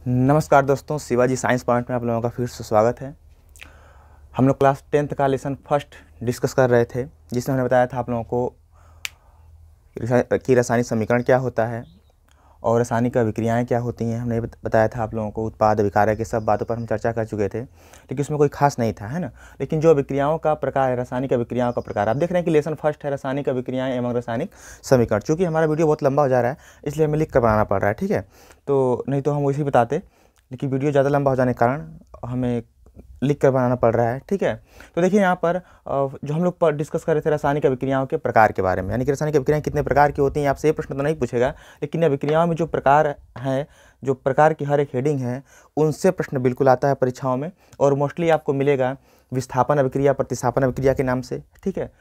नमस्कार दोस्तों, Shivaji science point में आप लोगों का फिर से स्वागत है। हम लोग क्लास 10th का लेसन फर्स्ट डिस्कस कर रहे थे, जिसमें हमने बताया था आप लोगों को कि रासायनिक समीकरण क्या होता है और रासायनिक अभिक्रियाएं क्या होती हैं। हमने बताया था आप लोगों को उत्पाद अभिकारक के सब बातों पर हम चर्चा कर चुके थे, लेकिन उसमें कोई खास नहीं था, है ना। लेकिन जो अभिक्रियाओं का प्रकार है, रासायनिक अभिक्रियाओं का प्रकार, आप देख रहे हैं कि लेसन फर्स्ट है रासायनिक अभिक्रियाएं एवं रासायनिक समीकरण। चूँकि हमारा वीडियो बहुत लंबा हो जा रहा है, इसलिए हमें लिख कर बनाना पड़ रहा है, ठीक है। तो नहीं तो हम वैसे ही बताते, लेकिन वीडियो ज़्यादा लंबा हो जाने के कारण हमें लिख कर बनाना पड़ रहा है, ठीक है। तो देखिए यहाँ पर जो हम लोग डिस्कस कर रहे थे रासायनिक अभिक्रियाओं के प्रकार के बारे में, यानी कि रासायनिक अभिक्रियाएं कितने प्रकार की होती हैं। आपसे ये प्रश्न तो नहीं पूछेगा, लेकिन अभिक्रियाओं में जो प्रकार हैं, जो प्रकार की हर एक हेडिंग है, उनसे प्रश्न बिल्कुल आता है परीक्षाओं में। और मोस्टली आपको मिलेगा विस्थापन अभिक्रिया, प्रतिस्थापन अभिक्रिया के नाम से, ठीक है।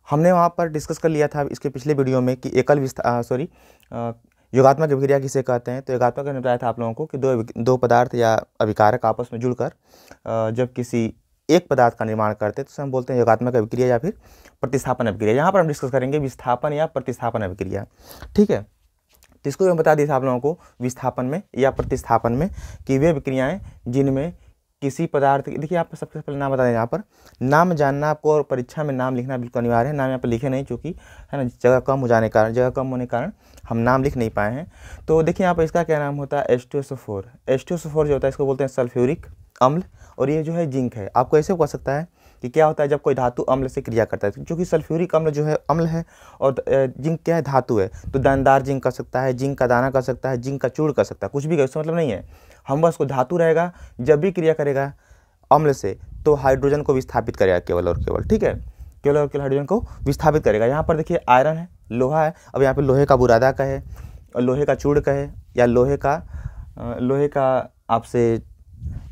हमने वहाँ पर डिस्कस कर लिया था इसके पिछले वीडियो में कि योगात्मक अभिक्रिया किसे कहते हैं। तो योगात्मक ने बताया था आप लोगों को कि दो पदार्थ या अभिकारक आपस में जुड़कर जब किसी एक पदार्थ का निर्माण करते हैं तो हम बोलते हैं योगात्मक अभिक्रिया या फिर प्रतिस्थापन अभिक्रिया। यहाँ पर हम डिस्कस करेंगे विस्थापन या प्रतिस्थापन अभिक्रिया, ठीक है। तो इसको मैं बता दिया था आप लोगों को विस्थापन में या प्रतिस्थापन में कि वे अभिक्रियाएँ जिनमें किसी पदार्थ, देखिए आप सबसे पहले नाम बता दें। यहाँ पर नाम जानना आपको और परीक्षा में नाम लिखना बिल्कुल अनिवार्य है। नाम यहाँ पर लिखे नहीं, चूँकि है ना जगह कम होने के कारण हम नाम लिख नहीं पाए हैं। तो देखिए यहाँ पर इसका क्या नाम होता है, H2SO4। H2SO4 जो होता है इसको बोलते हैं सल्फ्यूरिक अम्ल, और ये जो है जिंक है। आपको ऐसे हो सकता है कि क्या होता है जब कोई धातु अम्ल से क्रिया करता है, क्योंकि सल्फ्यूरिक अम्ल जो है अम्ल है और जिंक क्या है, धातु है। तो दानेदार जिंक कर सकता है, जिंक का दाना कर सकता है, जिंक का चूर्ण कर सकता है, कुछ भी कर, इसका मतलब नहीं है। हम बस को धातु रहेगा, जब भी क्रिया करेगा अम्ल से तो हाइड्रोजन को विस्थापित करेगा केवल और केवल, ठीक है। केवल और केवल हाइड्रोजन को विस्थापित करेगा। यहाँ पर देखिए आयरन है, लोहा है। अब यहाँ पे लोहे का बुरादा कहे, लोहे का चूर्ण कहे, या लोहे का आपसे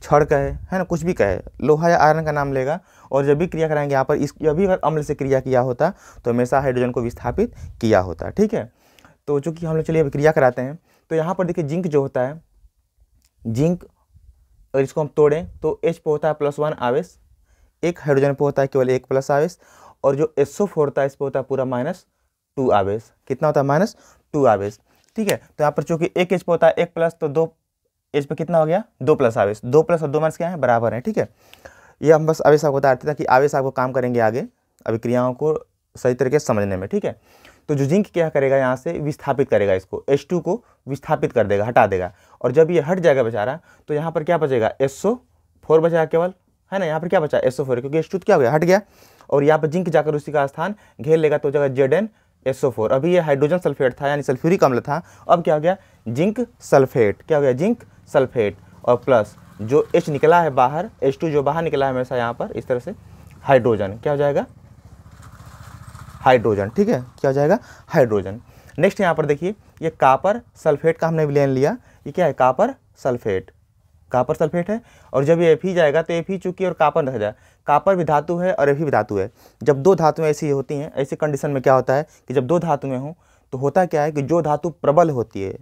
छड़ कहे, है ना, कुछ भी कहे, लोहा या आयरन का नाम लेगा। और जब भी क्रिया कराएंगे यहाँ पर जब भी अगर अम्ल से क्रिया किया होता तो हमेशा हाइड्रोजन को विस्थापित किया होता, ठीक है। तो चूँकि हम लोग चलिए अभी क्रिया कराते हैं, तो यहाँ पर देखिए जिंक जो होता है, जिंक, और इसको हम तोड़ें तो H पे होता है +1 आवेश, एक हाइड्रोजन पे होता है केवल 1 प्लस आवेश, और जो SO4 होता है इस पे होता है पूरा -2 आवेश। कितना होता है, -2 आवेश, ठीक है। तो यहाँ पर चूंकि एक H पे होता है 1 प्लस, तो 2 H पे कितना हो गया, 2 प्लस आवेश। 2 प्लस और 2 माइनस क्या है, बराबर है, ठीक है। ये हम बस आवेश आपको बताते थे ताकि आवेश आपको काम करेंगे आगे अभिक्रियाओं को सही तरीके से समझने में, ठीक है। तो जो जिंक क्या करेगा, यहाँ से विस्थापित करेगा, इसको H2 को विस्थापित कर देगा, हटा देगा। और जब ये हट जाएगा बेचारा, तो यहाँ पर क्या बचेगा, SO4 बचेगा केवल, है ना। यहाँ पर क्या बचा, SO4, क्योंकि H2 क्या हो गया, हट गया। और यहाँ पर जिंक जाकर उसी का स्थान घेर लेगा, तो जगह ZnSO4। अभी ये हाइड्रोजन सल्फेट था, यानी सल्फ्यूरिक अम्ल था, अब क्या हो गया, जिंक सल्फेट। क्या हो गया, जिंक सल्फेट। और प्लस जो H निकला है बाहर, H2 जो बाहर निकला है हमेशा यहाँ पर इस तरह से, हाइड्रोजन, क्या हो जाएगा, हाइड्रोजन, ठीक है। क्या हो जाएगा, हाइड्रोजन। नेक्स्ट यहाँ पर देखिए, ये कापर सल्फेट का हमने विलयन लिया। ये क्या है, कापर सल्फेट, कापर सल्फेट है। और जब ये Fe जाएगा तो Fe चूंकि और कापर रह जाए, कापर भी धातु है और Fe भी धातु है। जब दो धातुएं ऐसी होती हैं, ऐसी कंडीशन में क्या होता है कि जब दो धातुएं हों तो होता क्या है कि जो धातु प्रबल होती है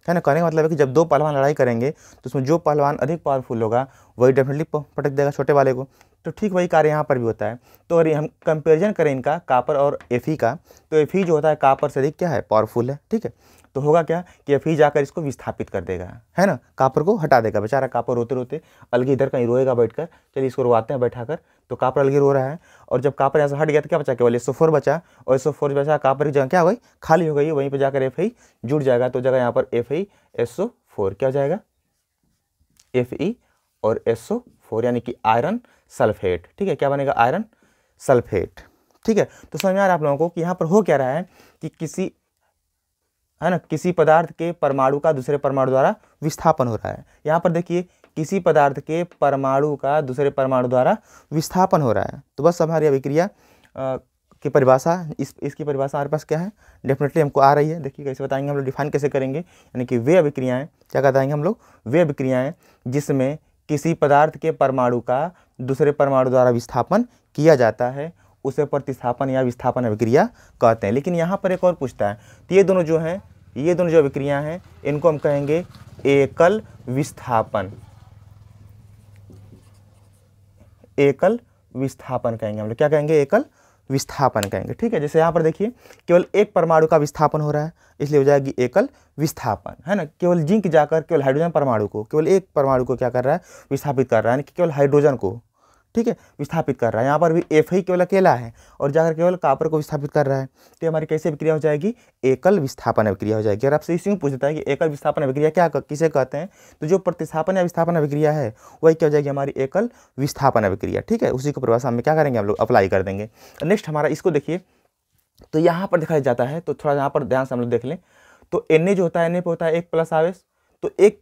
ना, कहने का मतलब है कि जब दो पहलवान लड़ाई करेंगे तो उसमें जो पहलवान अधिक पावरफुल होगा वही डेफिनेटली पटक देगा छोटे वाले को। तो ठीक वही कार्य यहाँ पर भी होता है। तो अगर हम कंपेरिजन करें इनका, कापर और Fe का, तो Fe जो होता है कापर से अधिक क्या है, पावरफुल है, ठीक है। तो होगा क्या कि Fe जाकर इसको विस्थापित कर देगा, है ना, कापर को हटा देगा। बेचारा कापर रोते रोते अलग इधर कहीं रोएगा बैठकर, चलिए इसको रोवाते हैं बैठाकर। तो कापर अलग रो रहा है, और जब कापर यहाँ से हट गया तो क्या बचा, केवल SO4 बचा। और SO4 बचा, कापर की जगह क्या हो गई, खाली हो गई, वहीं पर जाकर Fe जुड़ जाएगा। तो जगह यहाँ पर FeSO4 क्या हो जाएगा, Fe और SO4, यानी कि आयरन सल्फेट, ठीक है। क्या बनेगा, आयरन सल्फेट, ठीक है। तो समझ में आ रहा है आप लोगों को कि यहाँ पर हो क्या रहा है कि किसी पदार्थ के परमाणु का दूसरे परमाणु द्वारा विस्थापन हो रहा है। यहाँ पर देखिए, किसी पदार्थ के परमाणु का दूसरे परमाणु द्वारा विस्थापन हो रहा है। तो बस हमारी अभिक्रिया की परिभाषा, इसकी परिभाषा हमारे पास क्या है, डेफिनेटली हमको आ रही है। देखिए कैसे बताएंगे हम लोग, डिफाइन कैसे करेंगे, यानी कि वे अभिक्रियाएं, क्या बताएंगे हम लोग, वे अभिक्रियाएं जिसमें किसी पदार्थ के परमाणु का दूसरे परमाणु द्वारा विस्थापन किया जाता है, उसे प्रतिस्थापन या विस्थापन अभिक्रिया कहते हैं। लेकिन यहाँ पर एक और पूछता है, तो ये दोनों जो अभिक्रियाएं हैं, इनको हम कहेंगे एकल विस्थापन, एकल विस्थापन कहेंगे हम लोग। क्या कहेंगे, एकल विस्थापन कहेंगे। ठीक है, जैसे यहाँ पर देखिए केवल एक परमाणु का विस्थापन हो रहा है, इसलिए हो जाएगी एकल विस्थापन, है ना। केवल जिंक जाकर केवल हाइड्रोजन परमाणु को, केवल एक परमाणु को क्या कर रहा है, विस्थापित कर रहा है, यानी कि केवल हाइड्रोजन को, ठीक है, विस्थापित कर रहा है। यहाँ पर भी F ही केवल अकेला है और जाकर केवल कॉपर को विस्थापित कर रहा है, तो हमारी कैसे अभिक्रिया हो जाएगी, एकल विस्थापन अभिक्रिया हो जाएगी। अगर आपसे इसी में पूछ देता है कि एकल विस्थापन अभिक्रिया क्या किसे कहते हैं, तो जो प्रतिस्थापन या विस्थापन अभिक्रिया है वही क्या हो जाएगी, हमारी एकल विस्थापन अभिक्रिया। ठीक है, उसी को परिभाषा में क्या करेंगे, हम लोग अप्लाई कर देंगे। नेक्स्ट हमारा इसको देखिए, तो यहाँ पर दिखाया जाता है, तो थोड़ा यहाँ पर ध्यान से हम लोग देख लें। तो Na जो होता है, Na पे होता है एक प्लस आवेश। तो एक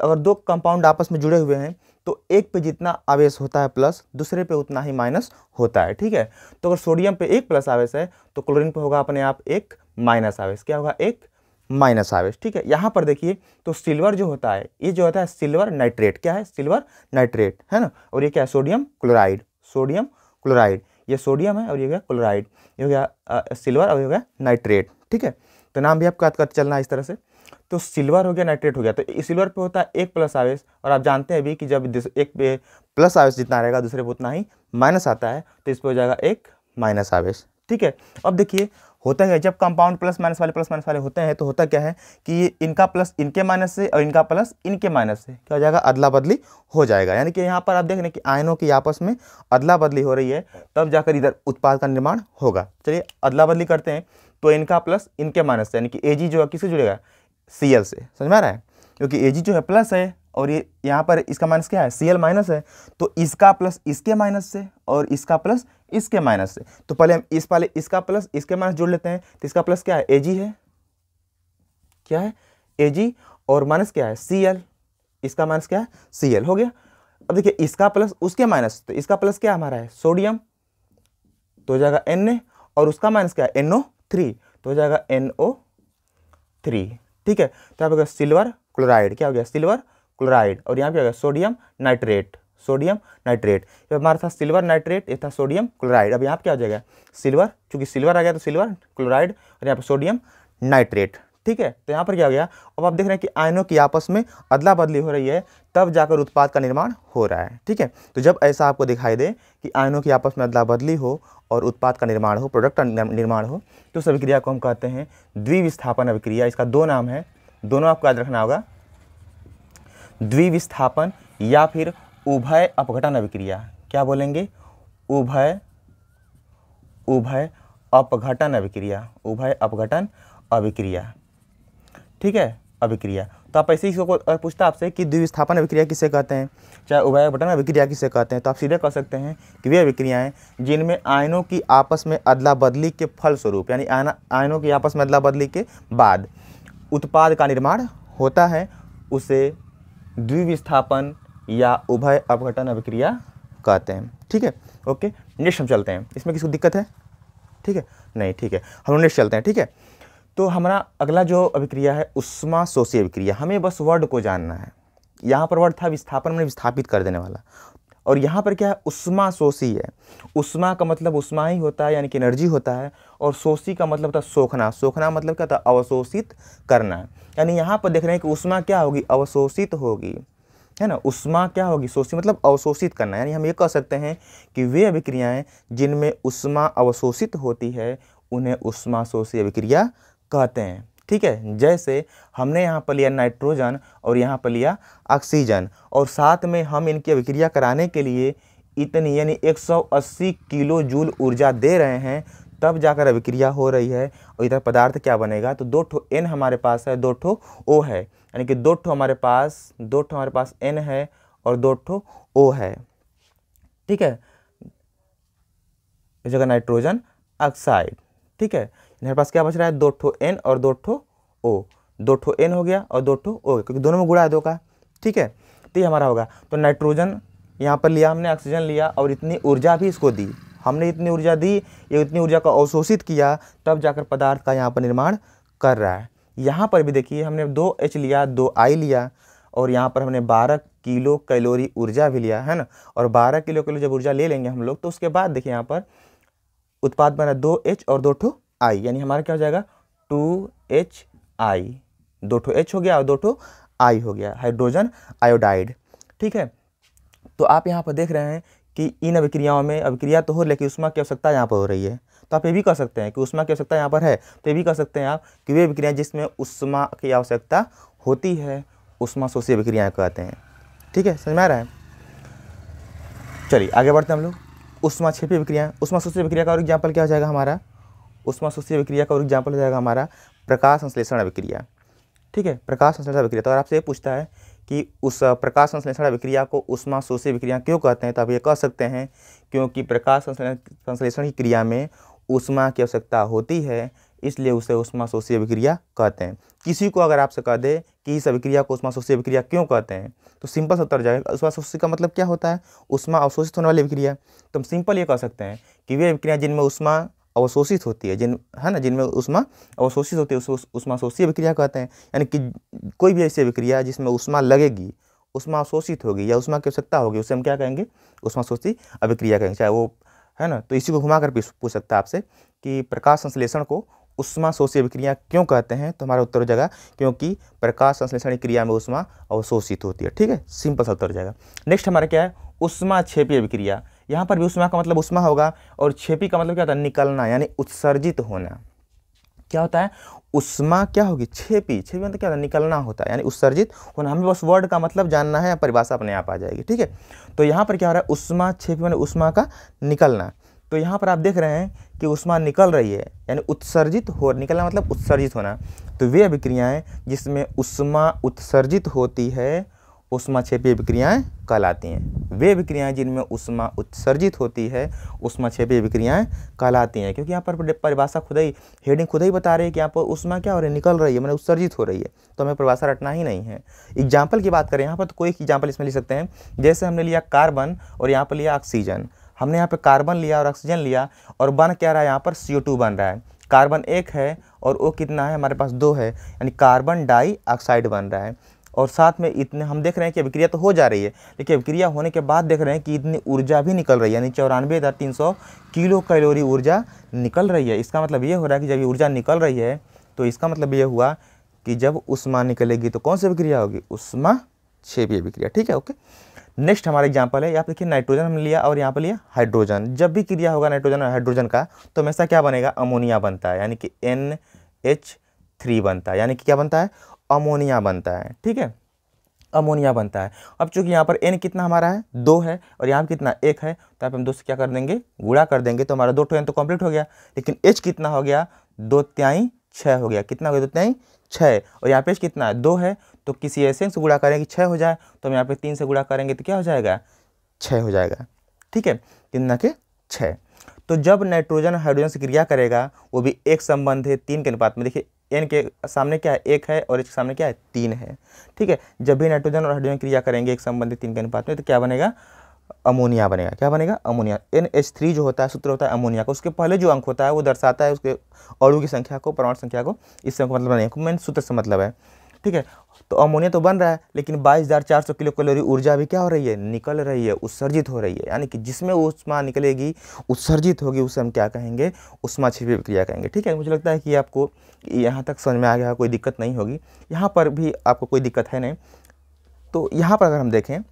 अगर दो कंपाउंड आपस में जुड़े हुए हैं तो एक पे जितना आवेश होता है प्लस, दूसरे पे उतना ही माइनस होता है। ठीक है, तो अगर सोडियम पे एक प्लस आवेश है तो क्लोरीन पे होगा अपने आप एक माइनस आवेश। क्या होगा, एक माइनस आवेश। ठीक है, यहाँ पर देखिए तो सिल्वर जो होता है, ये जो होता है सिल्वर नाइट्रेट, क्या है, सिल्वर नाइट्रेट, है ना। और ये क्या है, सोडियम क्लोराइड, सोडियम क्लोराइड, ये सोडियम है और ये हो गया क्लोराइड, ये हो गया सिल्वर और ये हो गया नाइट्रेट। ठीक है, तो नाम भी आपको याद करते चलना है इस तरह से। तो सिल्वर हो गया, नाइट्रेट हो गया, तो सिल्वर पे होता है एक प्लस आवेश, और आप जानते हैं भी कि जब एक पे प्लस आवेश जितना रहेगा दूसरे पे उतना ही माइनस आता है, तो इस पे हो जाएगा एक माइनस आवेश। ठीक है, अब देखिए होता है जब कंपाउंड प्लस माइनस वाले होते हैं तो होता क्या है कि इनका प्लस इनके माइनस से और इनका प्लस इनके माइनस से क्या हो जाएगा, अदला बदली हो जाएगा। यानी कि यहाँ पर आप देख रहे हैं कि आयनों की आपस में अदला बदली हो रही है, तब जाकर इधर उत्पाद का निर्माण होगा। चलिए अदला बदली करते हैं, तो इनका प्लस इनके माइनस से, यानी कि Ag जो है किससे जुड़ेगा, Cl से, समझ में आ रहा है, क्योंकि Ag जो है प्लस है और ये यहाँ पर इसका माइनस क्या है, Cl माइनस है, तो इसका प्लस इसके माइनस से और इसका प्लस इसके माइनस से। तो पहले हम इसका प्लस इसके माइनस जोड़ लेते हैं, तो इसका प्लस क्या है, Ag है, क्या है, Ag, और माइनस क्या है, Cl, इसका माइनस क्या है, Cl हो गया। अब देखिए इसका प्लस उसके माइनस, तो इसका प्लस क्या हमारा है, सोडियम, तो हो जाएगा Na, और उसका माइनस क्या है, NO3, तो हो जाएगा NO3। ठीक है, तो यहाँ पे हो गया सिल्वर क्लोराइड, क्या हो गया, सिल्वर क्लोराइड, और यहाँ पे हो गया सोडियम नाइट्रेट, सोडियम नाइट्रेट। तो हमारे साथ सिल्वर नाइट्रेट, ये था सोडियम क्लोराइड। अब यहाँ पे क्या हो जाएगा, सिल्वर, चूंकि सिल्वर आ गया तो सिल्वर क्लोराइड, और यहाँ पे सोडियम नाइट्रेट। ठीक है, तो यहाँ पर क्या हो गया, अब आप देख रहे हैं कि आयनों की आपस में अदला बदली हो रही है, तब जाकर उत्पाद का निर्माण हो रहा है। ठीक है, तो जब ऐसा आपको दिखाई दे कि आयनों की आपस में अदला बदली हो और उत्पाद का निर्माण हो, प्रोडक्ट का निर्माण हो, तो उस अभिक्रिया को हम कहते हैं द्विविस्थापन अभिक्रिया। इसका दो नाम है, दोनों आपको याद रखना होगा, द्विविस्थापन या फिर उभय अपघटन अभिक्रिया। क्या बोलेंगे, उभय अपघटन अभिक्रिया, उभय अपघटन अभिक्रिया। ठीक है, अभिक्रिया। तो आप ऐसे ही इसको पूछता आपसे कि द्विविस्थापन अभिक्रिया किसे कहते हैं, चाहे उभय अपघटन अभिक्रिया किसे कहते हैं, तो आप सीधे कह सकते हैं कि वे अभिक्रियाएं जिनमें आयनों की आपस में अदला बदली के फलस्वरूप, यानी आयनों की आपस में अदला बदली के बाद उत्पाद का निर्माण होता है, उसे द्विविस्थापन या उभय अपघटन अभिक्रिया कहते हैं। ठीक है, ओके, नेक्स्ट हम चलते हैं। इसमें किसी को दिक्कत है, ठीक है, नहीं, ठीक है, हम नेक्स्ट चलते हैं। ठीक है, तो हमारा अगला जो अभिक्रिया है उष्मा शोषी अभिक्रिया। हमें बस वर्ड को जानना है। यहाँ पर वर्ड था विस्थापन में विस्थापित कर देने वाला, और यहाँ पर क्या है, उष्मा शोषी है। उष्मा का मतलब उष्मा ही होता है, यानी कि एनर्जी होता है, और शोषी का मतलब होता है सोखना। सोखना मतलब क्या था, अवशोषित करना। यानी यहाँ पर देख रहे हैं कि उष्मा क्या होगी, अवशोषित होगी, है ना। उष्मा क्या होगी, शोषी मतलब अवशोषित करना। यानी हम ये कह सकते हैं कि वे अभिक्रियाएं जिनमें उष्मा अवशोषित होती है उन्हें उष्मा शोषी अभिक्रिया कहते हैं। ठीक है, जैसे हमने यहाँ पर लिया नाइट्रोजन और यहाँ पर लिया ऑक्सीजन, और साथ में हम इनकी अभिक्रिया कराने के लिए इतनी यानी 180 किलो जूल ऊर्जा दे रहे हैं, तब जाकर अभिक्रिया हो रही है। और इधर पदार्थ क्या बनेगा, तो 2 ठो N हमारे पास है, 2 ठो O है, यानी कि 2 ठो हमारे पास N है और 2 ठो O है। ठीक है, इस जगह नाइट्रोजन ऑक्साइड। ठीक है, मेरे पास क्या बच रहा है, 2 ठो N और 2 ठो O, 2 ठो N हो गया और 2 ठो O, क्योंकि दोनों में गुणा है 2 का। ठीक है, तो ये हमारा होगा। तो नाइट्रोजन यहाँ पर लिया हमने, ऑक्सीजन लिया और इतनी ऊर्जा भी इसको दी, हमने इतनी ऊर्जा दी, ये इतनी ऊर्जा को अवशोषित किया, तब जाकर पदार्थ का यहाँ पर निर्माण कर रहा है। यहाँ पर भी देखिए हमने 2H लिया, 2I लिया, और यहाँ पर हमने 12 किलो कैलोरी ऊर्जा भी लिया, है ना। और 12 किलो कैलोरी जब ऊर्जा ले लेंगे हम लोग, तो उसके बाद देखिए यहाँ पर उत्पाद बना 2H और 2 ठो I, यानी हमारा क्या हो जाएगा 2HI, 2 ठो H हो गया और 2 ठो I हो गया, हाइड्रोजन आयोडाइड। ठीक है, तो आप यहाँ पर देख रहे हैं कि इन अभिक्रियाओं में अभिक्रिया तो हो लेकिन ऊष्मा की आवश्यकता यहाँ पर हो रही है, तो आप ये भी कह सकते हैं कि ऊष्मा की आवश्यकता यहाँ पर है, तो ये भी कह सकते हैं आप कि वे अभिक्रियाएं जिसमें ऊष्मा की आवश्यकता होती है ऊष्मा शोषी अभिक्रियाएं कहते हैं। ठीक है, समझ में आ रहा है। चलिए आगे बढ़ते हैं हम लोग। ऊष्मा क्षेपी अभिक्रिया, ऊष्मा शोषी अभिक्रिया का और एग्जाम्पल क्या हो जाएगा हमारा, ऊष्मा शोषी अभिक्रिया का और एग्जाम्पल हो जाएगा हमारा प्रकाश संश्लेषण अभिक्रिया। ठीक है, प्रकाश संश्लेषण अभिक्रिया। तो अगर आपसे ये पूछता है कि उस प्रकाश संश्लेषण अभिक्रिया को ऊष्मा शोषी अभिक्रिया क्यों कहते हैं, तो आप ये कह सकते हैं क्योंकि प्रकाश संश्लेषण की क्रिया में ऊष्मा की आवश्यकता होती है, इसलिए उसे ऊष्मा शोषी अभिक्रिया कहते हैं। किसी को अगर आपसे कह दे कि इस अभिक्रिया को ऊष्मा शोषी अभिक्रिया क्यों कहते हैं, तो सिंपल सा उत्तर जाएगा ऊष्मा शोषी का मतलब क्या होता है, ऊष्मा अवशोषित होने वाली अभिक्रिया। तो हम सिंपल ये कह सकते हैं कि वे अभिक्रिया जिनमें ऊष्मा अवशोषित होती है, जिनमें ऊष्मा अवशोषित होती है उसे ऊष्मा शोषी अभिक्रिया कहते हैं। यानी कि कोई भी ऐसी अभिक्रिया जिसमें ऊष्मा लगेगी, ऊष्मा अवशोषित होगी या ऊष्मा की आवश्यकता होगी, उसे हम क्या कहेंगे, ऊष्मा शोषी अभिक्रिया कहेंगे, चाहे वो है ना। तो इसी को घुमा कर पूछ सकता है आपसे कि प्रकाश संश्लेषण को ऊष्मा शोषी अभिक्रिया क्यों कहते हैं, तो हमारा उत्तर हो जाएगा क्योंकि प्रकाश संश्लेषण क्रिया में ऊष्मा अवशोषित होती है। ठीक है, सिंपल सा उत्तर हो जाएगा। नेक्स्ट हमारा क्या है, ऊष्मा क्षेपी अभिक्रिया। यहाँ पर भी ऊष्मा का मतलब ऊष्मा होगा और क्षेपी का मतलब क्या होता है, निकलना यानी उत्सर्जित होना। क्या होता है, ऊष्मा क्या होगी, क्षेपी, क्षेपी मतलब क्या होता है, निकलना होता है यानी उत्सर्जित होना। हमें बस वर्ड का मतलब जानना है, परिभाषा अपने आप आ जाएगी। ठीक है, तो यहाँ पर क्या हो रहा है, ऊष्मा क्षेपी माने ऊष्मा का निकलना। तो यहाँ पर आप देख रहे हैं कि ऊष्मा निकल रही है यानी उत्सर्जित हो, निकलना मतलब उत्सर्जित होना। तो वे अभिक्रियाएं जिसमें ऊष्मा उत्सर्जित होती है ऊष्मा क्षेपी अभिक्रियाएं कहलाती हैं। वे अभिक्रियाएं जिनमें ऊष्मा उत्सर्जित होती है ऊष्मा क्षेपी अभिक्रियाएं कहलाती हैं। क्योंकि यहाँ पर परिभाषा खुद ही, हेडिंग खुद ही बता रही है कि यहाँ पर ऊष्मा क्या हो रही है, निकल रही है, मैंने उत्सर्जित हो रही है, तो हमें परिभाषा रटना ही नहीं है। एग्जाम्पल की बात करें यहाँ पर, तो कोई एग्जाम्पल इसमें लिख सकते हैं। जैसे हमने लिया कार्बन और यहाँ पर लिया ऑक्सीजन। हमने यहाँ पे कार्बन लिया और ऑक्सीजन लिया और बन क्या रहा है, यहाँ पर CO2 बन रहा है। कार्बन 1 है और O कितना है, हमारे पास 2 है, यानी कार्बन डाइऑक्साइड बन रहा है। और साथ में इतने हम देख रहे हैं कि अभिक्रिया तो हो जा रही है, लेकिन अभिक्रिया होने के बाद देख रहे हैं कि इतनी ऊर्जा भी निकल रही है, यानी 94,300 किलो कैलोरी ऊर्जा निकल रही है। इसका मतलब ये हो रहा है कि जब ये ऊर्जा निकल रही है तो इसका मतलब ये हुआ कि जब ऊष्मा निकलेगी तो कौन सी अभिक्रिया होगी, ऊष्मा क्षेपी अभिक्रिया। ठीक है, ओके। नेक्स्ट हमारा एग्जाम्पल है, यहाँ पे देखिए नाइट्रोजन हमने लिया और यहाँ पे लिया हाइड्रोजन। जब भी क्रिया होगा नाइट्रोजन और हाइड्रोजन का तो हमेशा क्या बनेगा, अमोनिया बनता है, यानी कि NH3 बनता है, यानी कि क्या बनता है, अमोनिया बनता है। ठीक है, अमोनिया बनता है। अब चूंकि यहाँ पर N कितना हमारा है, 2 है और यहाँ पर कितना 1 है, तो यहाँ पर हम 2 से क्या कर देंगे, गुणा कर देंगे, तो हमारा 2 N तो कंप्लीट हो गया। लेकिन H कितना हो गया, 2/6 हो गया। कितना हो गया, 2/6। और यहाँ पे कितना है, 2 है, तो किसी ऐसे से गुणा करेंगे 6 हो जाए, तो हम यहाँ पे 3 से गुणा करेंगे तो क्या हो जाएगा, 6 हो जाएगा। ठीक है, 3 के 6। तो जब नाइट्रोजन हाइड्रोजन से क्रिया करेगा वो भी एक संबंध है 3 के अनुपात में। देखिए N के सामने क्या है, 1 है और H के सामने क्या है, 3 है। ठीक है, जब भी नाइट्रोजन और हाइड्रोजन क्रिया करेंगे एक संबंध है 3 के अनुपात में, तो क्या बनेगा, अमोनिया बनेगा। क्या बनेगा, अमोनिया। NH3 जो होता है सूत्र होता है अमोनिया का, उसके पहले जो अंक होता है वो दर्शाता है उसके अणु की संख्या को, परमाणु संख्या को। इससे मतलब नहीं, मेन सूत्र से मतलब है। ठीक है, तो अमोनिया तो बन रहा है लेकिन 22,400 किलो कैलोरी ऊर्जा भी क्या हो रही है, निकल रही है, उत्सर्जित हो रही है। यानी कि जिसमें ऊष्मा निकलेगी, उत्सर्जित होगी, उसे हम क्या कहेंगे, ऊष्मा क्षेपी अभिक्रिया कहेंगे। ठीक है, मुझे लगता है कि आपको यहाँ तक समझ में आ गया, कोई दिक्कत नहीं होगी। यहाँ पर भी आपको कोई दिक्कत है नहीं। तो यहाँ पर अगर हम देखें,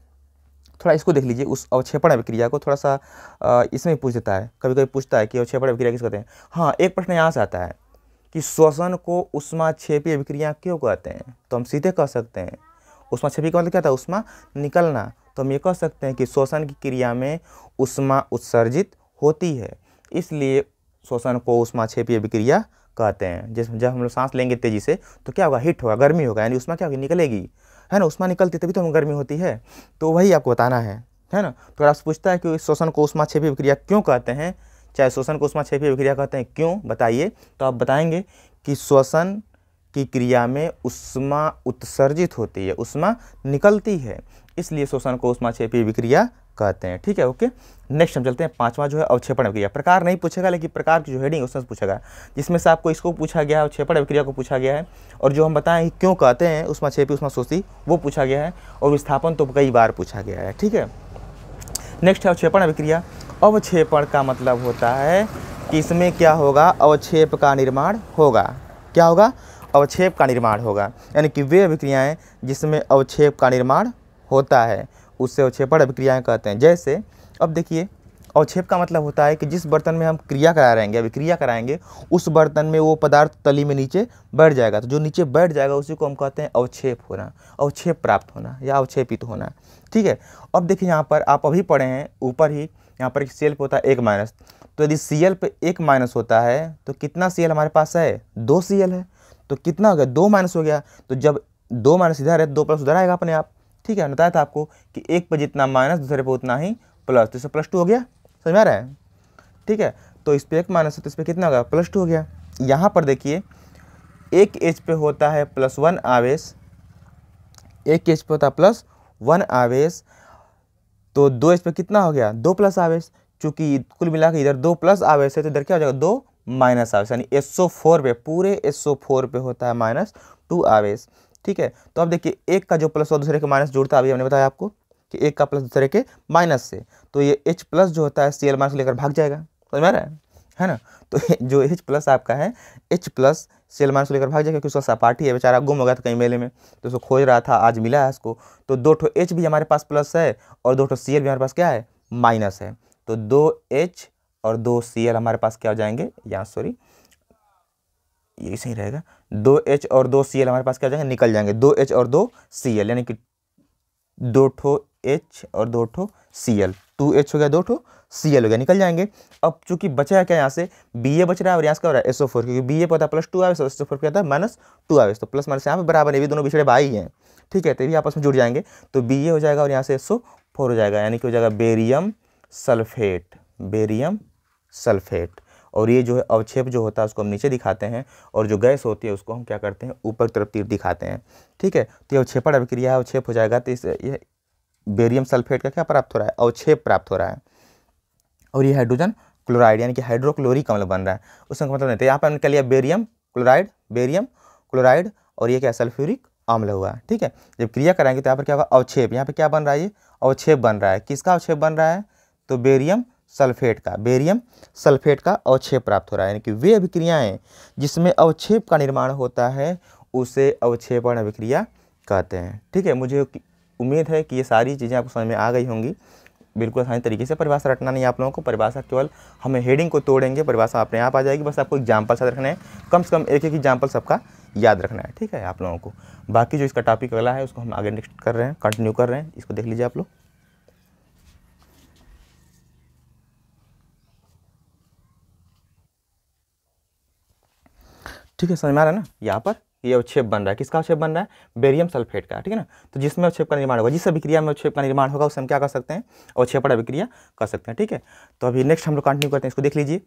थोड़ा इसको देख लीजिए, उस अवक्षेपण अभिक्रिया को थोड़ा सा इसमें पूछ देता है, कभी कभी पूछता है कि अवक्षेपण अभिक्रिया किस कहते हैं। हाँ, एक प्रश्न यहाँ से आता है कि श्वसन को ऊष्माक्षेपी अभिक्रिया क्यों कहते हैं, तो हम सीधे कह सकते हैं ऊष्माक्षेपी का मतलब क्या था, ऊष्मा निकलना। तो हम ये कह सकते हैं कि श्वसन की क्रिया में ऊष्मा उत्सर्जित होती है, इसलिए श्वसन को ऊष्माक्षेपी अभिक्रिया कहते हैं। जब हम लोग सांस लेंगे तेजी से तो क्या होगा, हीट होगा, गर्मी होगा, यानी ऊष्मा क्या होगी, निकलेगी, है ना। ऊष्मा निकलती तभी तो हमें गर्मी होती है, तो वही आपको बताना है ना। तो अगर आपसे पूछता है कि श्वसन को ऊष्माक्षेपी अभिक्रिया क्यों कहते हैं, चाहे श्वसन को ऊष्माक्षेपी अभिक्रिया कहते हैं क्यों, बताइए। तो आप बताएंगे कि श्वसन की क्रिया में ऊष्मा उत्सर्जित होती है, ऊष्मा निकलती है, इसलिए श्वसन को ऊष्माक्षेपी अभिक्रिया कहते हैं। ठीक है, ओके। नेक्स्ट हम चलते हैं, 5वां जो है अवक्षेपण अभिक्रिया। प्रकार नहीं पूछेगा लेकिन प्रकार की जो हेडिंग उसमें पूछेगा, जिसमें से आपको इसको पूछा गया है, अवक्षेपण अभिक्रिया को पूछा गया है, और जो हम बताएं क्यों कहते हैं ऊष्माक्षेपी ऊष्माशोषी वो पूछा गया है, और विस्थापन तो कई बार पूछा गया है। ठीक है, नेक्स्ट है अवक्षेपण अभिक्रिया। अवक्षेपण का मतलब होता है कि इसमें क्या होगा, अवक्षेप का निर्माण होगा। क्या होगा, अवक्षेप का निर्माण होगा, यानी कि वे अभिक्रियाएं जिसमें अवक्षेप का निर्माण होता है उससे अवक्षेपण अभिक्रियाएं कहते हैं। जैसे अब देखिए अवक्षेप का मतलब होता है कि जिस बर्तन में हम क्रिया करा रहेंगे, अभिक्रिया कराएंगे, उस बर्तन में वो पदार्थ तली में नीचे बैठ जाएगा। तो जो नीचे बैठ जाएगा उसी को हम कहते हैं अवक्षेप होना, अवक्षेप प्राप्त होना या अवक्षेपित होना। ठीक है, अब देखिए यहाँ पर आप अभी पढ़े हैं ऊपर ही, यहाँ पर Cl पे होता है 1 माइनस। तो यदि Cl पे 1 माइनस होता है तो कितना Cl हमारे पास है? 2 Cl है। तो कितना हो गया? 2 माइनस हो गया। तो जब 2 माइनस इधर है, 2 प्लस उधर आएगा अपने आप। ठीक है, बताया था आपको कि एक पे जितना माइनस दूसरे पे उतना ही प्लस, तो इससे +2 हो गया। समझ में आ रहा है? ठीक है, तो इस पे 1 माइनस है तो इस पे कितना होगा? +2 हो गया। यहाँ पर देखिए एक H पे होता है +1 आवेश, एक H पे होता है +1 आवेश, तो 2 H पे कितना हो गया? 2 प्लस आवेश। चूंकि कुल मिला के इधर 2 प्लस आवेश है तो इधर क्या हो जाएगा? 2 माइनस आवेश, यानी SO4 पे, पूरे SO4 पे होता है -2 आवेश। ठीक है, तो अब देखिए एक का जो प्लस और दूसरे के माइनस जुड़ता है, अभी हमने बताया आपको कि एक का प्लस दूसरे के माइनस से, तो ये H प्लस जो होता है Cl माइनस लेकर भाग जाएगा। समझ में आ रहा है ना? तो जो H प्लस आपका है, H प्लस Cl माइनस लेकर भाग जाएगा, क्योंकि उसका सपाटी है, बेचारा गुम हो गया था कहीं मेले में, तो उसको खोज रहा था, आज मिला है उसको। तो 2 ठो H भी हमारे पास प्लस है और 2 ठो Cl भी हमारे पास क्या है? माइनस है। तो 2H और 2 Cl हमारे पास क्या हो जाएंगे? यहाँ सॉरी, ये सही रहेगा, 2H और 2 Cl हमारे पास क्या हो जाएंगे? निकल जाएंगे। 2H और 2 Cl, यानी कि 2 ठो H और 2 ठो Cl, 2H हो गया, 2 ठो Cl हो गया, निकल जाएंगे। अब चूंकि बचा क्या यहाँ से? Ba बच रहा है और यहाँ से क्या हो रहा है? SO4, क्योंकि Ba पे होता है +2 आवेश और SO4 पे होता है -2 आवेश, तो प्लस माइनस यहाँ पे बराबर है, ये भी दोनों बिछड़े भाई हैं। ठीक है, तो ये भी आपस में जुड़ जाएंगे, तो Ba हो जाएगा और यहाँ से SO4 हो जाएगा, यानी कि हो जाएगा बेरियम सल्फेट, बेरियम सल्फेट। और ये जो है अवक्षेप जो होता है उसको हम नीचे दिखाते हैं, और जो गैस होती है उसको हम क्या करते हैं? ऊपर की तरफ तीर दिखाते हैं। ठीक है, तो ये अवक्षेपण अभिक्रिया है, अवक्षेप हो जाएगा, तो इस ये बेरियम सल्फेट का क्या प्राप्त हो रहा है? अवक्षेप प्राप्त हो रहा है। और ये हाइड्रोजन क्लोराइड यानी कि हाइड्रोक्लोरिक अम्ल बन रहा है, उसका मतलब नहीं था। यहाँ पर हमने लिया बेरियम क्लोराइड, बेरियम क्लोराइड, और ये क्या? सल्फ्यूरिक अम्ल हुआ। ठीक है, जब क्रिया कराएंगे तो यहाँ पर क्या होगा? अवक्षेप। यहाँ पे क्या बन रहा है? ये अवक्षेप बन रहा है। किसका अवक्षेप बन रहा है? तो बेरियम सल्फेट का, बेरियम सल्फेट का अवक्षेप प्राप्त हो रहा है। यानी कि वे अभिक्रियाएं जिसमें अवक्षेप का निर्माण होता है उसे अवक्षेपण अभिक्रिया कहते हैं। ठीक है, मुझे उम्मीद है कि ये सारी चीज़ें आपको समझ में आ गई होंगी बिल्कुल आसानी तरीके से। परिभाषा रटना नहीं आप लोगों को, परिभाषा केवल हमें हेडिंग को तोड़ेंगे, परिभाषा अपने आप आ जाएगी। बस आपको एग्जाम्पल साथ रखना है, कम से कम एक एक एग्जाम्पल सबका याद रखना है। ठीक है आप लोगों को। बाकी जो इसका टॉपिक अगला है उसको हम आगे नेक्स्ट कर रहे हैं, कंटिन्यू कर रहे हैं, इसको देख लीजिए आप लोग। ठीक है, समझ में आ रहा है ना? यहाँ पर ये अवक्षेप बन रहा है, किसका अवक्षेप बन रहा है? बेरियम सल्फेट का। ठीक है ना? तो जिसमें अवक्षेप का निर्माण होगा, जिस अभिक्रिया में अवक्षेप का निर्माण होगा उसे हम क्या कर सकते हैं? अवक्षेपण अभिक्रिया कर सकते हैं। ठीक है, तो अभी नेक्स्ट हम लोग कंटिन्यू करते हैं, इसको देख लीजिए।